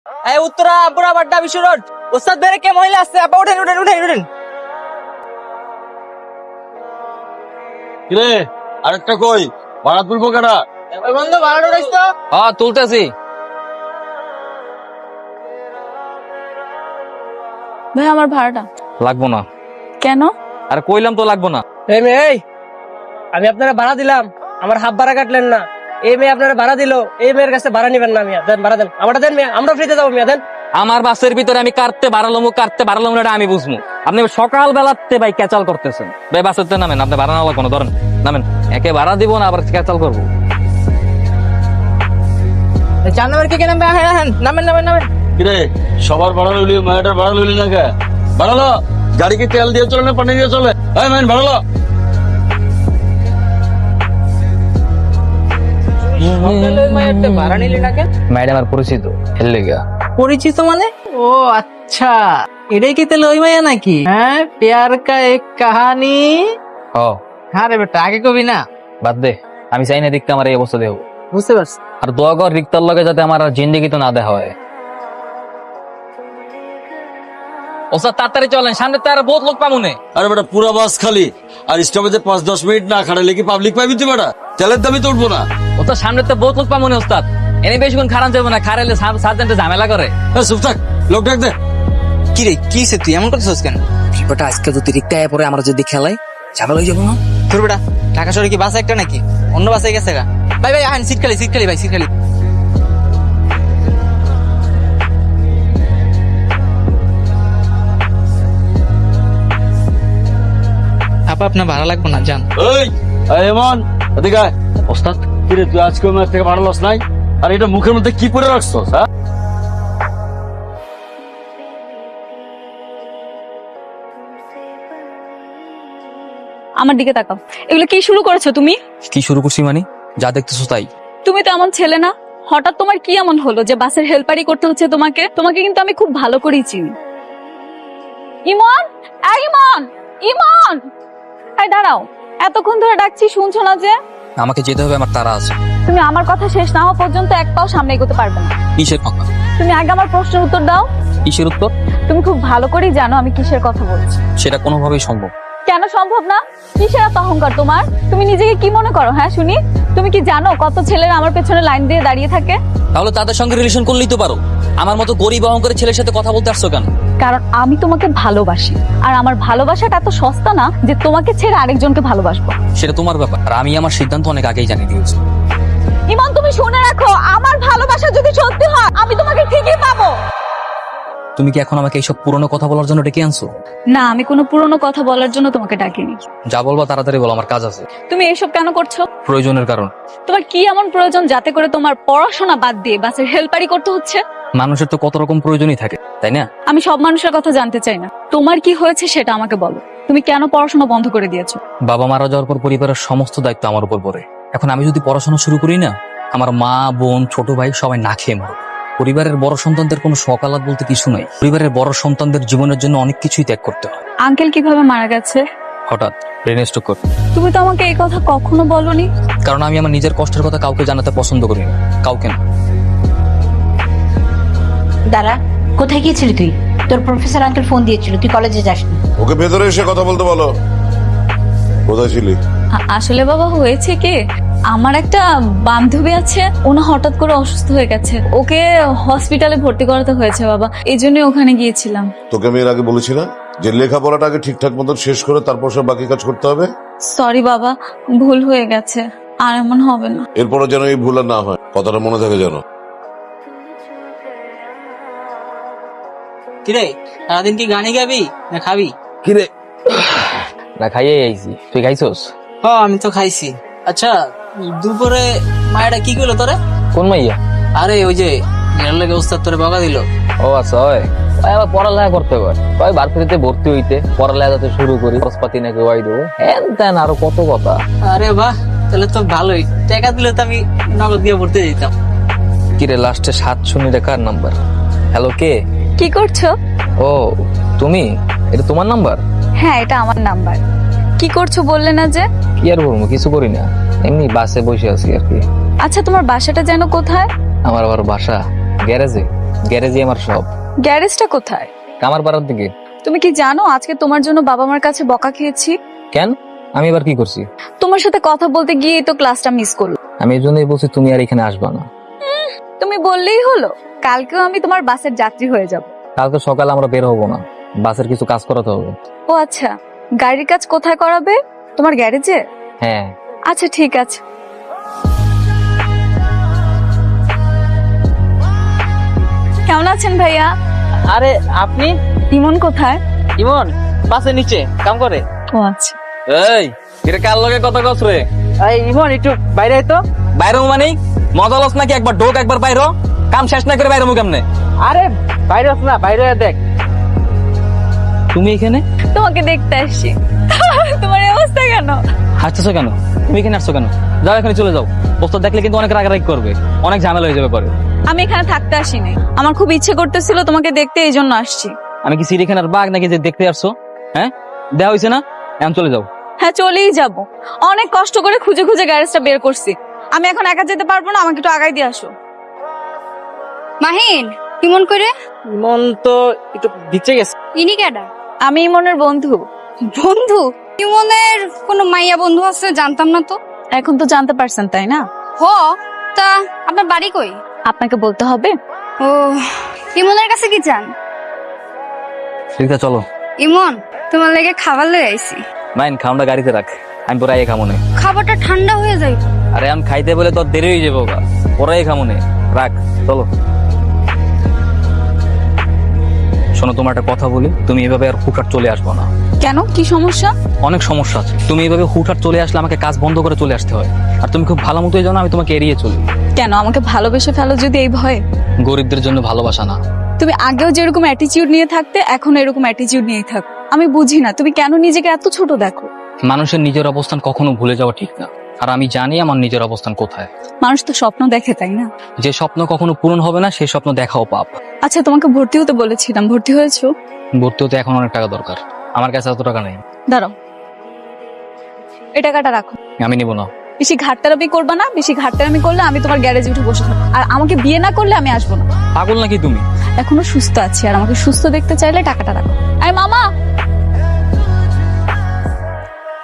এই উত্তরা আব্বুরা বাড্ডা বিশ্ব রোড ওস্তাদ বেরে কে মহিলা আসছে আব্বা উঠেন উঠেন উঠেন উঠেন। কিরে আরেকটা কই ভাড়া তুলবো কেনা? ওই বন্ধু ভাড়া উঠাইছ তো? হ্যাঁ তুলতেছি। ভাই আমার ভাড়াটা লাগবো না। কেন? আর কইলাম তো লাগবো না। এই মেয়ে এই, আমি আপনারা ভাড়া দিলাম, আমার হাফ ভাড়া কাটলেন না। এই মেয়ে আপনারা ভাড়া দিল, এই মেয়ের কাছে ভাড়া নিবেন না। মিয়া দেন ভাড়া দেন, আমারটা দেন মিয়া, আমরা ফ্রিতে যাবো মিয়া দেন। আমার বাসের ভিতরে আমি কাটতে বাড়ালাম এটা আমি বুঝবো। আপনি সকাল বেলাতে ভাই ক্যাচাল করতেছেন। ভাই বাসেতে নামেন, আপনি ভাড়া না কোনো ধরেন নামেন। একে ভাড়া দিব না আবার ক্যাচাল করবো। 4 নম্বর কে নামবে? হ্যাঁ হ্যাঁ নামেন নামেন নামেন। কিরে সবার ভাড়া লইলি, মায়াটার ভাড়া লইলি না কে? ভাড়ালো গাড়ি কি তেল দিয়ে চলে না পানি দিয়ে চলে? এই ম্যান ভাড়ালো। ভাড়া নিলি না কেন? ম্যাডাম আর পরিচিত হেললে গা। পরিচিত মানে? ও আচ্ছা, এটাই কি তাহলে ওই মাইয়া নাকি? হ্যাঁ, প্যার কা এক কাহানি। ও হ্যাঁ রে বেটা, আগে কবি না। বাদ দে, আমি চাই না দেখতে আমার এই অবস্থা দেব। বুঝতে পারছি। আর দোয়া কর রিক্তার লগে যাতে আমার আর জিন্দেগি তো না দেখা হয়। ওস্তাদ তাড়াতাড়ি চলেন, সামনে তো আর বহুত লোক পামুনে। আরে বেটা পুরা বাস খালি, আর স্টপেজে 5-10 মিনিট না খাড়ালে কি পাবলিক পাবি তুই? বেটা তেলের দামই তো উঠবো না। ওস্তাদ সামনে তো বহুত লোক পামুনে। ওস্তাদ এনে বেশিক্ষণ খারাপ যাবো না, খারাইলে সার্জেন্টে ঝামেলা করে। চুপ থাক, লোক ডাক দে। কি রে, কি সে তুই এমন করছিস কেন? বেটা আজকে যদি রিক্তা আয় পরে আমরা যদি খেলাই ঝামেলা হয়ে যাবো না? তোর বেটা ঢাকা শহরে কি বাস একটা নাকি? অন্য বাসে গেছে গা। ভাই ভাই আহেন, সিট খালি ভাই, সিট খালি। আপা আপনার ভাড়া লাগবে না, যান। এই এমন এদিকে আয়। ওস্তাদ কিরে তুই আজকে আমার থেকে ভাড়া লস নাই? আর এটা মুখের মধ্যে কি পরে রাখছস? হ্যাঁ আমার দিকে তাকাও। এগুলো কি শুরু করেছো তুমি? কি শুরু করছি মানে? যা দেখতেছো তাই। তুমি তো এমন ছেলে না। হঠাৎ তোমার কি এমন হলো যে বাসের হেল্পারি করতে হচ্ছে তোমাকে? তোমাকে কিন্তু আমি খুব ভালো করেই চিনি। ইমন, এই ইমন, ইমন, এই দাঁড়াও। এতক্ষণ ধরে ডাকছি, শুনছো না যে? আমাকে যেতে হবে, আমার তারা আছে। তুমি আমার কথা শেষ না হওয়া পর্যন্ত এক পাও সামনে এগোতে পারবে না। কিসের কথা? তুমি আগে আমার প্রশ্নের উত্তর দাও। কিসের উত্তর? তুমি খুব ভালো করেই জানো আমি কিসের কথা বলছি। সেটা কোনোভাবেই সম্ভব। কেন সম্ভব না? কিসের এত অহংকার তোমার? তুমি নিজেকে কি মনে করো? হ্যাঁ শুনি। তুমি কি জানো কত ছেলেরা আমার পেছনে লাইন দিয়ে দাঁড়িয়ে থাকে? তাহলে তাদের সঙ্গে রিলেশন করলেই তো পারো। আমার মতো গরিব অহংকারী ছেলের সাথে কথা বলতে আসছো কেন? কারণ আমি তোমাকে ভালোবাসি, আর আমার ভালোবাসাটা এত সস্তা না যে তোমাকে ছেড়ে আরেকজনকে ভালোবাসবো। সেটা তোমার ব্যাপার, আর আমি আমার সিদ্ধান্ত অনেক আগেই জানিয়ে দিয়েছি। ইমন তুমি শুনে রাখো, আমার ভালোবাসা যদি সত্যি হয় আমি তোমাকে ঠিকই পাবো। তুমি কি এখন আমাকে এইসব পুরনো কথা বলার জন্য ডেকে আনছো? না, আমি কোনো পুরনো কথা বলার জন্য তোমাকে ডাকিনি। যা বলবা তাড়াতাড়ি বলো, আমার কাজ আছে। তুমি এসব কেন করছো? প্রয়োজনের কারণ। তোমার কি এমন প্রয়োজন যাতে করে তোমার পড়াশোনা বাদ দিয়ে বাসের হেল্পারি করতে হচ্ছে? মানুষের তো কত রকম প্রয়োজনই থাকে, তাই না? আমি সব মানুষের কথা জানতে চাই না। তোমার কি হয়েছে সেটা আমাকে বলো। তুমি কেন পড়াশোনা বন্ধ করে দিয়েছো? বাবা মারা যাওয়ার পর পরিবারের সমস্ত দায়িত্ব আমার উপর পড়ে। এখন আমি যদি পড়াশোনা শুরু করি না, আমার মা বোন ছোট ভাই সবাই না খেয়ে মরবে। পরিবারের বড় সন্তানদের কোনো সকালাত বলতে কিছু নাই। পরিবারের বড় সন্তানদের জীবনের জন্য অনেক কিছুই ত্যাগ করতে হয়। আঙ্কেল কিভাবে মারা গেছে? হঠাৎ ব্রেন স্ট্রোক করে। তুমি তো আমাকে এই কথা কখনো বলনি। কারণ আমি আমার নিজের কষ্টের কথা কাউকে জানাতে পছন্দ করি না, কাউকে না। দাঁড়া, কোথায় গিয়েছিলি তুই? তোর প্রফেসর আঙ্কেল ফোন দিয়েছিল, তুই কলেজে যাসনি। ওকে ভেতরে এসে কথা বলতে বলো। কোথায় ছিলি? আসলে বাবা হয়েছে কি, আমার একটা বান্ধবী আছে, ওনা হঠাৎ করে অসুস্থ হয়ে গেছে। ওকে হসপিটালে ভর্তি করাতে হয়েছে বাবা, এই জন্য ওখানে গিয়েছিলাম। তোকে আমি এর আগে বলেছি না যে লেখাপড়াটা আগে ঠিকঠাক মতো শেষ করে তারপর সব বাকি কাজ করতে হবে? সরি বাবা, ভুল হয়ে গেছে, আর এমন হবে না। এরপরও যেন এই ভুল আর না হয়, কথাটা মনে থাকে যেন। কিরে সারাদিন কি গানে গাবি না খাবি? কিরে না খাইয়ে আইছি, তুই খাইছস? হ্যাঁ আমি তো খাইছি। আচ্ছা দুপুরে মায়েরা কি করলো তোরে? কোন মাইয়া? আরে ওই যে নিরালের ওস্তাদ তোরে বকা দিল। ও আচ্ছা, ওই আবার পড়ালেখা করতে পারে, ওই ভার্সিটিতে ভর্তি হইতে পড়ালেখা যাতে শুরু করি, খরচপাতি নাকি ওয়াই দেবো, হ্যান ত্যান আরো কত কথা। আরে বাহ, তাহলে তো ভালোই। টাকা দিলে তো আমি নগদ দিয়ে ভর্তি দিতাম। কিরে লাস্টে 7 শূন্য কার নাম্বার? হ্যালো, কে? কি করছো? ও তুমি, এটা তোমার নাম্বার? হ্যাঁ এটা আমার নাম্বার। কি করছো বললে না যে? কি আর বলবো, কিছু করি না, এমনি বাসে বসে আছি আর কি। আচ্ছা তোমার বাসাটা যেন কোথায়? আমার আবার বাসা গ্যারেজে। গ্যারেজই আমার সব। গ্যারেজটা কোথায়? কামার পাড়ার দিকে। তুমি কি জানো আজকে তোমার জন্য বাবা মার কাছে বকা খেয়েছি? কেন? আমি এবার কি করছি? তোমার সাথে কথা বলতে গিয়েই তো ক্লাসটা মিস করলো। আমি এই জন্যই বলছি তুমি আর এখানে আসবা না। তুমি বললেই হলো, কালকেও আমি তোমার বাসের যাত্রী হয়ে যাব। কালকে সকালে আমরা বের হবো না, বাসের কিছু কাজ করাতে হবে। ও আচ্ছা, গাড়ির কাজ কোথায় করাবে? তোমার গ্যারেজে? হ্যাঁ। আচ্ছা ঠিক আছে। কেমন আছেন ভাইয়া? আরে আপনি? ইমন কোথায়? ইমন বাসের নিচে কাম করে। ও আচ্ছা। এই কিরে কার লগে কথা কস রে? এই ইমন একটু বাইরে আয় তো। বাইরে মানে মজা লস নাকি? একবার ঢোক একবার বাইরে, কাম শেষ না করে বাইরে মু কেমনে? আরে বাইরে আস না, বাইরে আয় দেখ। তুমি এখানে তোমাকে দেখতে আসছি। তোমার এই অবস্থা কেন? হাসতেছো কেন? তুমি এখানে আসছো কেন? যাও এখানে চলে যাও, ওস্তাদ দেখলে কিন্তু অনেক রাগারাগি করবে, অনেক ঝামেলা হয়ে যাবে পরে। আমি এখানে থাকতে আসিনি, আমার খুব ইচ্ছে করতেছিল তোমাকে দেখতে, এই জন্য আসছি। আমি কি সিরিখানার বাঘ নাকি যে দেখতে আসছো? হ্যাঁ দেওয়া হয়েছে না, এখন চলে যাও। হ্যাঁ চলেই যাব, অনেক কষ্ট করে খুঁজে খুঁজে গ্যারেজটা বের করছি। আমি এখন একা যেতে পারবো না, আমাকে একটু আগাই দিয়ে আসো। মাহিন কেমন করে? ইমন তো একটু ভিজে গেছে। ইনি কেডা? আমি ইমনের বন্ধু। বন্ধু? ইমনের কোনো মাইয়া বন্ধু আছে? জানতাম না তো। এখন তো জানতে পারছেন তাই না? হ, তা আপনার বাড়ি কই? আপনাকে বলতে হবে? ও, ইমনের কাছে কি চান? ঠিক আছে চলো। ইমন, তোমার লেগে খাবার লয়ে আইছি। মাইন খাওয়াটা গাড়িতে রাখ, আমি পরে আগে খামো নে। খাবারটা ঠান্ডা হয়ে যায়। আরে আমি খাইতে বলে তোর দেরি হয়ে যাবো, পরে খামো নে, রাখ চলো। শোনো তোমার একটা কথা বলি, তুমি এভাবে আর হুটহাট চলে আসবো না। কেন, কি সমস্যা? অনেক সমস্যা আছে, তুমি এইভাবে হুটহাট চলে আসলে আমাকে কাজ বন্ধ করে চলে আসতে হয়। আর তুমি খুব ভালো মতোই জানো আমি তোমাকে এড়িয়ে চলি। কেন, আমাকে ভালোবেসে ফেলো যদি এই ভয়ে? গরিবদের জন্য ভালোবাসা না। তুমি আগেও যেরকম অ্যাটিটিউড নিয়ে থাকতে, এখন এরকম অ্যাটিটিউড নিয়ে থাকো। আমি বুঝি না তুমি কেন নিজেকে এত ছোট দেখো। মানুষের নিজের অবস্থান কখনো ভুলে যাওয়া ঠিক না, আর আমি জানি আমার নিজের অবস্থান কোথায়। মানুষ তো স্বপ্ন দেখে তাই না? যে স্বপ্ন কখনো পূরণ হবে না সেই স্বপ্ন দেখাও পাপ। আচ্ছা তোমাকে ভর্তি হতে বলেছিলাম, ভর্তি হয়েছো? ভর্তি হতে এখন অনেক টাকা দরকার, আমার কাছে এত টাকা নেই। দাঁড়াও, এই টাকাটা রাখো। আমি নিব না। বেশি ঘাটতারামি করবা না, বেশি ঘাটতারামি করলে আমি তোমার গ্যারেজে উঠে বসে থাকবো। আর আমাকে বিয়ে না করলে আমি আসবো না। পাগল নাকি তুমি? এখনো সুস্থ আছি, আর আমাকে সুস্থ দেখতে চাইলে টাকাটা রাখো। আরে মামা,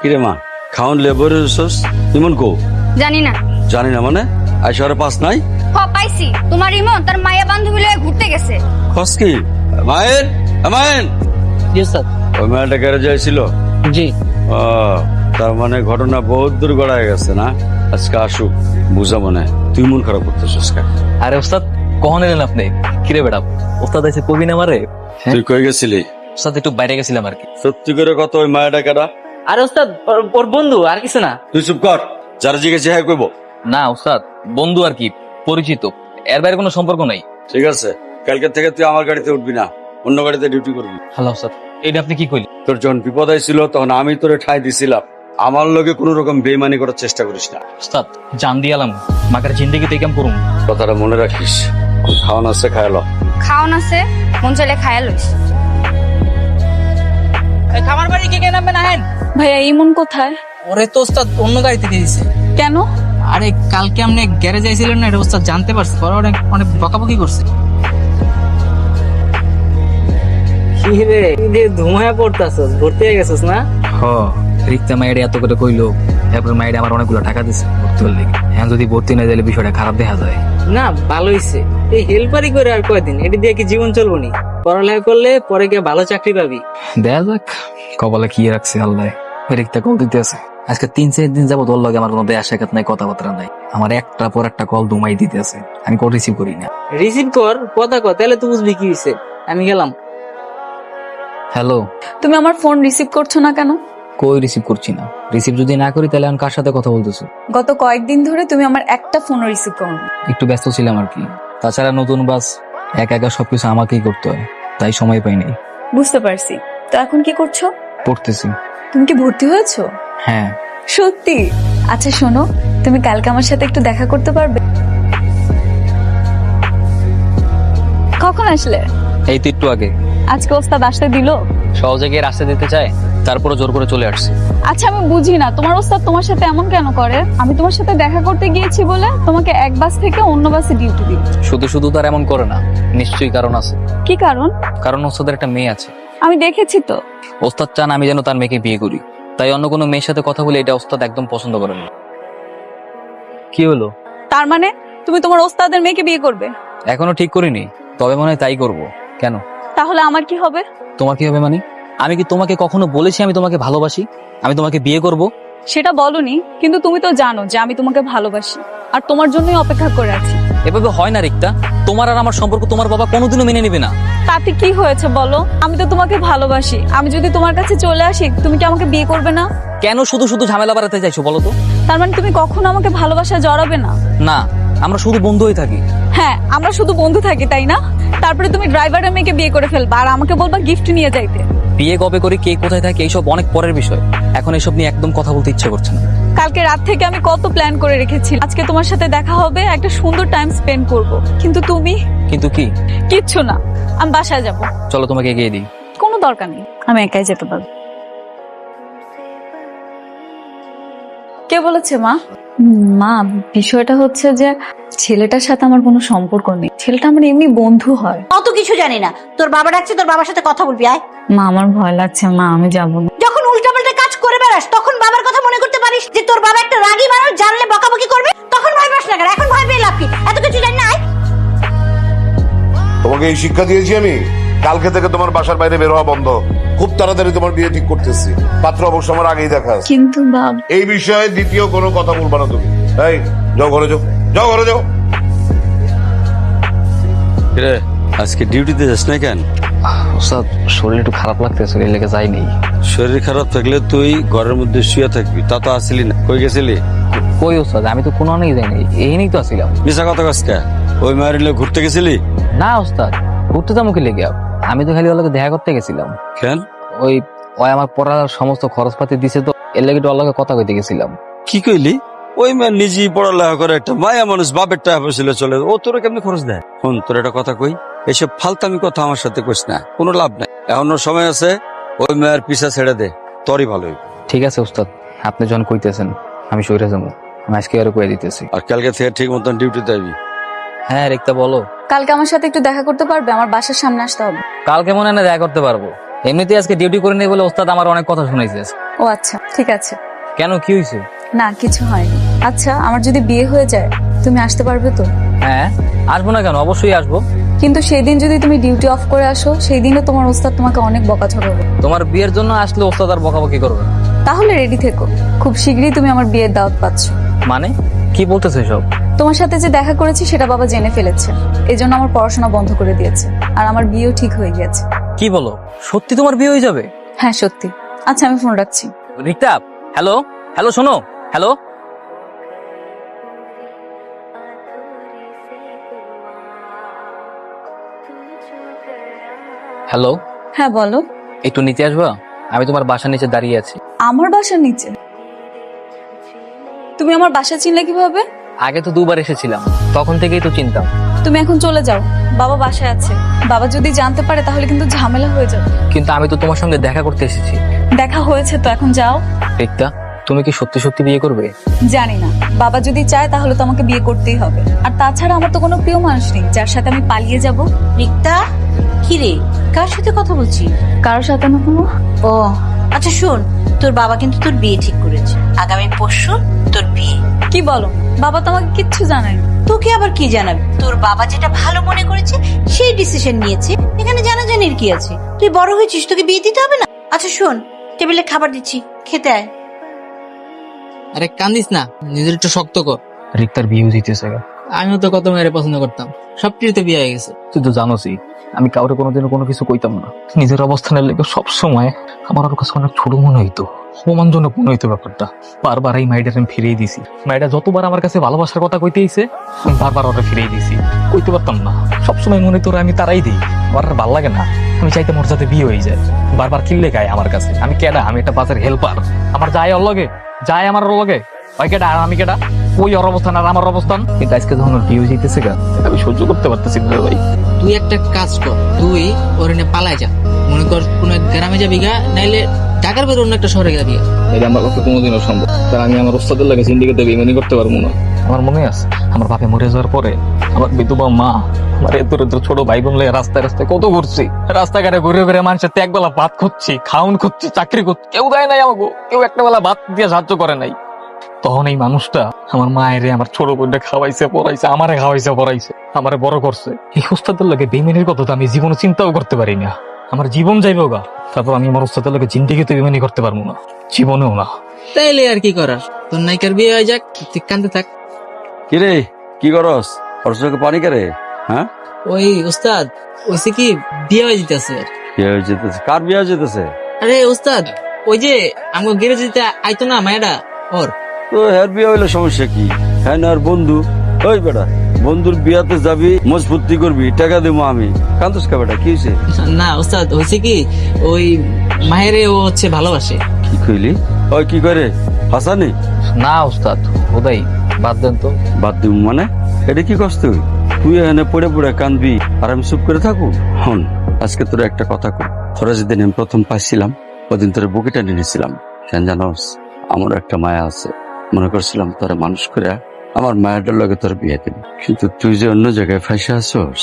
কিরে মা, খাওন লেবর ইমন কো? জানি না। জানি না মানে? আইসারে পাস নাই? হ, পাইছি। তোমার ইমন তার মাইয়া বান্ধবী লয়ে ঘুরতে গেছে। খস কি? মায়ের মায়ের জি স্যার। ওই মেয়েটা গ্যারেজে ছিল? জি। ও, তার মানে ঘটনা বহুত দূর গড়ায় গেছে না? আজকে আসুক বুঝা মনে। তুই মন খারাপ করতেছিস কেন? আরে ওস্তাদ কখন এলেন আপনি? কিরে বেটা, ওস্তাদ এসে কবি না মারে। তুই কই গেছিলি? ওস্তাদ একটু বাইরে গেছিলাম আর কি। সত্যি করে কত ওই মায়াটা কেডা? আরে ওস্তাদ ওর বন্ধু, আর কিছু না। তুই চুপ কর, যারা জিজ্ঞেসে হ্যাঁ কইব। না ওস্তাদ, বন্ধু আর কি, পরিচিত, এর বাইরে কোনো সম্পর্ক নাই। ঠিক আছে, কালকে থেকে তুই আমার গাড়িতে উঠবি না, অন্য গাড়িতে ডিউটি করবি। হ্যালো ওস্তাদ, এইটা আপনি কি কইলেন? তোর যখন বিপদ আইছিল তখন আমি তোরে ঠাঁই দিছিলাম। আমার লগে কোন রকম বেইমানি করার চেষ্টা করিস না। ওস্তাদ জান দিয়ালাম, মাকার জিন্দেগিতে কেমন করুন। কথাটা মনে রাখিস। খাওয়ান আছে খায়ালো। খাওন আছে, মন চাইলে খায়া লইস। খামার বাড়ি কে কে নামবে না? হেন ভাইয়া ইমন কোথায়? ওরে তো ওস্তাদ অন্য গাড়িতে দিয়ে দিছে। কেন? আরে কালকে আপনি গ্যারেজে আইছিলেন না, এটা ওস্তাদ জানতে পারছে, পরে অনেক অনেক বকাবকি করছে। কি রে, ধুমায়া পড়তাছস, ভর্তি হয়ে গেছস না? হ, রিক্তা মাইডে এত করে কইলো, এরপর মাইডে আমার অনেকগুলো টাকা দিছে ভর্তি হলে। এখন যদি ভর্তি না দিলে বিষয়টা খারাপ দেখা যায়। না ভালো হইছে, এই হেল্পারি করে আর কয়দিন, এটি দিয়ে কি জীবন চলবো নি? পড়ালেখা করলে পরে গিয়ে ভালো চাকরি পাবি। দেখা যাক কপালে কি রাখছে আল্লাহ। রিক্তা কল দিতে আছে, আজকে 3-4 দিন যাবো তোর লগে আমার কোনো দেয়া সাক্ষাৎ নাই, কথাবার্তা নাই। আমার একটার পর একটা কল দুমাই দিতে আছে, আমি কল রিসিভ করি না। রিসিভ কর, কথা কর, তাহলে তো বুঝবি কি হইছে। আমি গেলাম। হ্যালো, তুমি আমার ফোন রিসিভ করছো না কেন? কই রিসিভ করছি না? রিসিভ যদি না করি তাহলে আমি কার সাথে কথা বলতেছো? গত কয়েকদিন ধরে তুমি আমার একটা ফোন রিসিভ করো না। একটু ব্যস্ত ছিলাম আর কি। তাছাড়া নতুন বাস, একা একা সবকিছু আমাকেই করতে হয়, তাই সময় পাই নাই। বুঝতে পারছি, তো এখন কি করছো? পড়তেছি। তুমি কি ভর্তি হয়েছো? হ্যাঁ। সত্যি? আচ্ছা শোনো, তুমি কালকে আমার সাথে একটু দেখা করতে পারবে? কখন আসলে? এই তো একটু আগে। আজকে ওস্তাদ আসতে দিল? সহজে গিয়ে রাস্তা দিতে চায়, তারপরে জোর করে চলে আসছি। আচ্ছা আমি বুঝি না তোমার ওস্তাদ তোমার সাথে এমন কেন করে। আমি তোমার সাথে দেখা করতে গিয়েছি বলে তোমাকে এক বাস থেকে অন্য বাসে ডিউটি দিই। শুধু শুধু তার এমন করে না, নিশ্চয়ই কারণ আছে। কি কারণ? কারণ ওস্তাদের একটা মেয়ে আছে। আমি দেখেছি তো। ওস্তাদ চান আমি যেন তার মেয়েকে বিয়ে করি, তাই অন্য কোনো মেয়ের সাথে কথা বলে এটা ওস্তাদ একদম পছন্দ করেন না। কি হলো? তার মানে তুমি তোমার ওস্তাদের মেয়েকে বিয়ে করবে? এখনো ঠিক করিনি, তবে মনে হয় তাই করব। কেন? তাহলে আমার কি হবে? তোমার কি হবে মানে? আমি কি তোমাকে কখনো বলেছি আমি তোমাকে ভালোবাসি, আমি তোমাকে বিয়ে করব? সেটা বলনি, কিন্তু তুমি তো জানো যে আমি তোমাকে ভালোবাসি আর তোমার জন্যই অপেক্ষা করে আছি। এভাবে হয় না রিক্তা, তোমার আর আমার সম্পর্ক তোমার বাবা কোনোদিনও মেনে নেবে না। তাতে কি হয়েছে বলো? আমি তো তোমাকে ভালোবাসি। আমি যদি তোমার কাছে চলে আসি তুমি কি আমাকে বিয়ে করবে না? কেন শুধু শুধু ঝামেলা বাড়াতে চাইছো বলো তো? তার মানে তুমি কখনো আমাকে ভালোবাসা জড়াবে না? না, আমরা শুধু বন্ধু হয়ে থাকি। হ্যাঁ, আমরা শুধু বন্ধু থাকি, তাই না? তারপরে তুমি ড্রাইভারের মেয়েকে বিয়ে করে ফেলবা আর আমাকে বলবা গিফট নিয়ে যাইতে। বিয়ে কবে করি, কে কোথায় থাকে, এইসব অনেক পরের বিষয়। এখন এসব নিয়ে একদম কথা বলতে ইচ্ছে করছে না। কালকে রাত থেকে আমি কত প্ল্যান করে রেখেছি, আজকে তোমার সাথে দেখা হবে, একটা সুন্দর টাইম স্পেন্ড করব। কিন্তু তুমি? কিন্তু কি? কিচ্ছু না, আমি বাসায় যাব। চলো তোমাকে এগিয়ে দিই। কোনো দরকার নেই, আমি একাই যেতে পারবো। কে বলেছে মা? মা, বিষয়টা হচ্ছে যে ছেলেটার সাথে আমার কোনো সম্পর্ক নেই। ছেলেটা আমার এমনি বন্ধু হয়। অত কিছু জানি না, তোর বাবা ডাকছে, তোর বাবার সাথে কথা বলবি, আয়। মা, আমার ভয় লাগছে মা, আমি যাবো না। যখন উল্টাপাল্টা কাজ করে বেড়াস তখন বাবার কথা মনে করতে পারিস যে তোর বাবা একটা রাগী মানুষ, জানলে বকাবকি করবে, তখন ভয় পাস না কেন? এখন ভয় পেয়ে লাভ কি? এত কিছু জানি না, আয়। তোমাকে এই শিক্ষা দিয়েছি আমি। কালকে থেকে তোমার বাসার বাইরে বের হওয়া বন্ধ। খুব তাড়াতাড়ি তোমার বিয়ে ঠিক করতেছি। পাত্র অবশ্য আমার আগেই দেখা আছে। কিন্তু বাবা, এই বিষয়ে দ্বিতীয় কোনো কথা বলবা না তুমি। এই যাও ঘরে যাও, যাও ঘরে যাও। রে আজকে ডিউটিতে যাস না কেন? ওস্তাদ, শরীর একটু খারাপ লাগতেছে, এই লেগে যাইনি। শরীর খারাপ থাকলে তুই ঘরের মধ্যে শুয়ে থাকবি, তা তো আসিলি না। কই গেছিলি? কই ওস্তাদ, আমি তো কোনো অনেক যাইনি, এই নিয়েই তো আসছিলাম। মিশা কথা কাজটা ওই মারিলে ঘুরতে গেছিলি? না ওস্তাদ, ঘুরতে যাবো কি লেগে? আমি তো খালি ওর লগে দেখা করতে গেছিলাম। কেন? ওই আমার পড়ার সমস্ত খরচপাতি দিছে তো, এর লেগে ওর লগে কথা কইতে গেছিলাম। কি কইলি? ওই মেয়ে নিজেই পড়ালেখা করে, একটা মায়া মানুষ, বাপের টাকা পয়সা চলে, ও তোর কেমনি খরচ দেয়? শোন, তোর একটা কথা কই, এসব ফালতামি কথা আমার সাথে কইস না, কোনো লাভ নাই। এখনো সময় আছে, ওই মেয়ের পিছা ছেড়ে দে, তোরই ভালো হইব। ঠিক আছে ওস্তাদ, আপনি যখন কইতেছেন আমি সইরে যাবো। আমি আজকে আরো কয়ে দিতেছি। আর কালকে থেকে ঠিক মতন ডিউটিতে যাবি। হ্যাঁ রিক্তা বলো। কালকে আমার সাথে একটু দেখা করতে পারবে? আমার বাসার সামনে আসতে হবে। কালকে মনে হয় না দেখা করতে পারবো, এমনিতেই আজকে ডিউটি করে নেই বলে ওস্তাদ আমার অনেক কথা শুনাইছে। ও আচ্ছা, ঠিক আছে। কেন, কি হয়েছে? না, কিছু হয়নি। আচ্ছা, আমার যদি বিয়ে হয়ে যায় তুমি আসতে পারবে তো? হ্যাঁ, আসবো না কেন, অবশ্যই আসবো। কিন্তু সেই দিন যদি তুমি ডিউটি অফ করে আসো, সেই দিনও তোমার ওস্তাদ তোমাকে অনেক বকাঝকা করবে। তোমার বিয়ের জন্য আসলে ওস্তাদ আর বকাবকি করবে না। তাহলে রেডি থেকো, খুব শীঘ্রই তুমি আমার বিয়ের দাওয়াত পাচ্ছ। মানে কি বলতেছো সব? তোমার সাথে যে দেখা করেছি সেটা বাবা জেনে ফেলেছে, এজন্য আমার পড়াশোনা বন্ধ করে দিয়েছে আর আমার বিয়েও ঠিক হয়ে গেছে। কি বলো, সত্যি তোমার বিয়ে হয়ে যাবে? হ্যাঁ সত্যি। আচ্ছা, আমি ফোন রাখছি। রিক্তা, হ্যালো হ্যালো, শোনো, হ্যালো। হ্যালো। হ্যাঁ বলো। একটু নিচে আসবা, আমি তোমার বাসার নিচে দাঁড়িয়ে আছি। আমার বাসার নিচে? তুমি আমার বাসা চিনলে কিভাবে? আগে তো দুবার এসেছিলাম, তখন থেকেই তো চিনতাম। তুমি এখন চলে যাও, বাবা বাসায় আছে। বাবা যদি জানতে পারে তাহলে কিন্তু ঝামেলা হয়ে যাবে। কিন্তু আমি তো তোমার সঙ্গে দেখা করতে এসেছি। দেখা হয়েছে তো, এখন যাও। রিক্তা, তুমি কি সত্যি সত্যি বিয়ে করবে? জানি না, বাবা যদি চায় তাহলে তো আমাকে বিয়ে করতেই হবে। আর তাছাড়া আমার তো কোনো প্রিয় মানুষ নেই যার সাথে আমি পালিয়ে যাব। রিক্তা, কি রে, কার সাথে কথা বলছি? কারোর সাথে না কোনো। ও আচ্ছা, শোন, তোর বাবা কিন্তু তোর বিয়ে ঠিক করেছে, আগামী পরশু তোর বিয়ে। কি বলো? বাবা তো আমাকে কিচ্ছু জানায়নি। তোকে আবার কি জানাবে? তোর বাবা যেটা ভালো মনে করেছে সেই ডিসিশন নিয়েছে, এখানে জানাজানির কি আছে? তুই বড় হয়েছিস, তোকে বিয়ে দিতে হবে না? আচ্ছা শোন, টেবিলে খাবার দিচ্ছি, খেতে আয়। আরে কান্দিস না, নিজের একটু শক্ত কর। রিক্তার বিয়ে দিতেছে। আমিও তো কত মেয়েরে পছন্দ করতাম, সব কিছুতে বিয়ে হয়ে গেছে। তুই তো জানোসই আমি কাউরে কোনোদিনও কোনো কিছু কইতাম না। নিজের অবস্থানের লেগে সবসময় আমার ওর কাছে অনেক ছোট মনে হইতো, অপমানজনক মনে হইতো ব্যাপারটা। বারবার এই মাইডার আমি ফিরিয়ে দিছি। মাইডা যতবার আমার কাছে ভালোবাসার কথা কইতে আইছে আমি বারবার ওরা ফিরিয়ে দিছি, কইতে পারতাম না। সবসময় মনে হইতো আমি তারাই দিই, আমার আর ভাল লাগে না। আমি চাইতে মোর সাথে বিয়ে হয়ে যায়, বারবার কিনলে গায় আমার কাছে। আমি কেডা? আমি একটা বাসের হেল্পার। আমার যায় ওর লগে, যায় আমার ওর লগে। ওই কেডা আর আমি কেডা? ওই ওর অবস্থান আর আমার অবস্থান। কিন্তু আজকে যখন ওর বিয়ে যেতেছে গা, আমি সহ্য করতে পারতেছি না ভাই। তুই একটা কাজ কর, তুই ওর এনে পালাই যা। মনে কর কোন গ্রামে যাবি গা, নাইলে ঢাকার বের অন্য একটা শহরে গেলে বিয়ে। এটা আমার পক্ষে কোনোদিনও সম্ভব, কারণ আমি আমার ওস্তাদের লাগে সিন্ডিকেটে বেইমানি করতে পারবো না। আমার মনে আছে আমার বাপে মরে যাওয়ার পরে আমার বিধবা মা আমার এত ছোট ভাই বোন লইয়া রাস্তায় রাস্তায় কত ঘুরছি, রাস্তাঘাটে ঘুরে ঘুরে মানুষের তো একবেলা ভাত খুঁজছি, খাউন খুঁজছি, চাকরি করছি, কেউ দেয় নাই আমাকে, কেউ একটা বেলা ভাত দিয়ে সাহায্য করে নাই। তখন এই মানুষটা আমার মায়ের আমার ছোট বোনটা খাওয়াইছে পড়াইছে, আমারে খাওয়াইছে পড়াইছে, আমারে বড় করছে। এই ওস্তাদের লাগে বেইমানির কথা তো আমি জীবনে চিন্তাও করতে পারি না। আমার জীবন যাইব গা, তারপর আমি আমার ওস্তাদের লাগে জিন্দিগিতে বেইমানি করতে পারবো না, জীবনেও না। তাইলে আর কি করার, তোর নায়িকার বিয়ে হয়ে যাক, তুই কান্দে থাক। কিরে কি করস? ওর চোখে পানি কেরে? হ্যাঁ, ওই উস্তাদ ওইসে কি বিয়ে হয়ে যেতেছে। কি হয়ে যেতেছে? কার বিয়ে হয়ে যেতেছে? আরে উস্তাদ ওই যে আমাকে গ্যারেজ দিতে আইতো না মায়েরা ওর। তো হ্যার বিয়ে হইলে সমস্যা কি? হ্যাঁ না, আর বন্ধু ওই বেটা বন্ধুর বিয়াতে যাবি, মজবুতি করবি, টাকা দেবো আমি। কান্দুস কা বেটা, কি হয়েছে? না উস্তাদ হয়েছে কি, ওই মায়েরে ও হচ্ছে ভালোবাসে। কি কইলি? ওই কি করে হাসানি? না ওস্তাদ ওদাই বাদ দেন তো। বাদ দিব মানে? এটা কি কষ্ট? তুই এখানে পড়ে পড়ে কানবি আর আমি চুপ করে থাকবো? হন, আজকে তোর একটা কথা কই। তোরা যেদিন আমি প্রথম পাইছিলাম ওদিন তোর বুকে টেনে নিয়েছিলাম। কেন জানোস? আমার একটা মায়া আছে, মনে করছিলাম তোরা মানুষ করে আমার মায়েরটার লগে তোর বিয়ে দিবি, কিন্তু তুই যে অন্য জায়গায় ফাইসা আসোস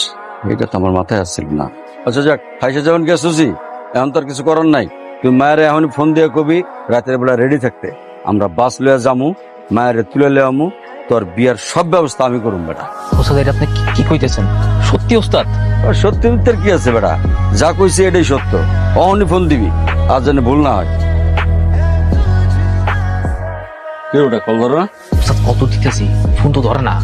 এটা তো আমার মাথায় আসছিল না। আচ্ছা যাক, ফাইসা যখন গেছি এখন তোর কিছু করার নাই। তুই মায়ের এখন ফোন দিয়ে কবি রাতের বেলা রেডি থাকতে, আমরা বাস লইয়া যামু, মায়ের তুলে লইয়ামু, তোর বিয়ার সব ব্যবস্থা আমি করুম বেটা। ওস্তাদ এটা আপনি কি কইতেছেন? সত্যি ওস্তাদ? আর সত্যি মিথ্যার কি আছে বেটা? যা কইছি এটাই সত্য। অহনি ফোন দিবি, আর যেন ভুল না হয়। কে ওটা কল ধরো না? ওস্তাদ কত দিতেছি, ফোন তো ধরে না।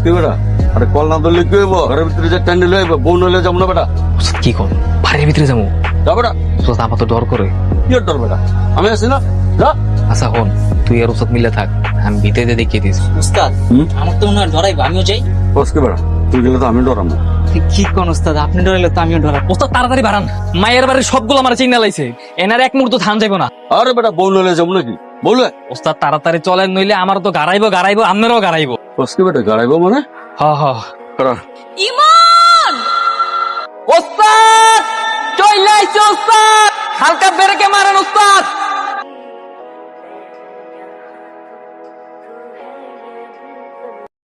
কি বেটা? আরে কল না ধরলে কি হইব? ঘরের ভিতরে যে ট্যান্ডেল হইব, বোন হইলে যাবো না বেটা। ওস্তাদ কি কর, বাড়ির ভিতরে যাবো? যা বেটা। ওস্তাদ আমার তো ডর করে। কি ডর বেটা? আমি আছি না, যা। আচ্ছা হন, তুই আর ওস্তাদ মিলে থাক, আমি ভিতরে দেখিয়ে দিস। উস্তাদ আমার তো মনে হয় ডরাইবো, আমিও যাই। বসকে বেটা, তুই গেলে তো আমি ডরাবো। কি কোন উস্তাদ, আপনি ডরাইলে তো আমিও ডরাবো। ওস্তাদ তাড়াতাড়ি বাড়ান, মায়ের বাড়ির সবগুলো আমার চিন্তা লাইছে, এনার এক মুহূর্ত থান যাইব না। আরে বেটা বোন হইলে যাবো নাকি? বলবে ওস্তাদ তাড়াতাড়ি চলেন, নইলে আমার তো গাড়াইবো, আপনারও গাড়াইবো। বসকে বেটা গাড়াইবো মানে? হ হ। করা ইমন! ওস্তাদ চলে আইছে ওস্তাদ, হালকা ব্রেকে মারেন ওস্তাদ।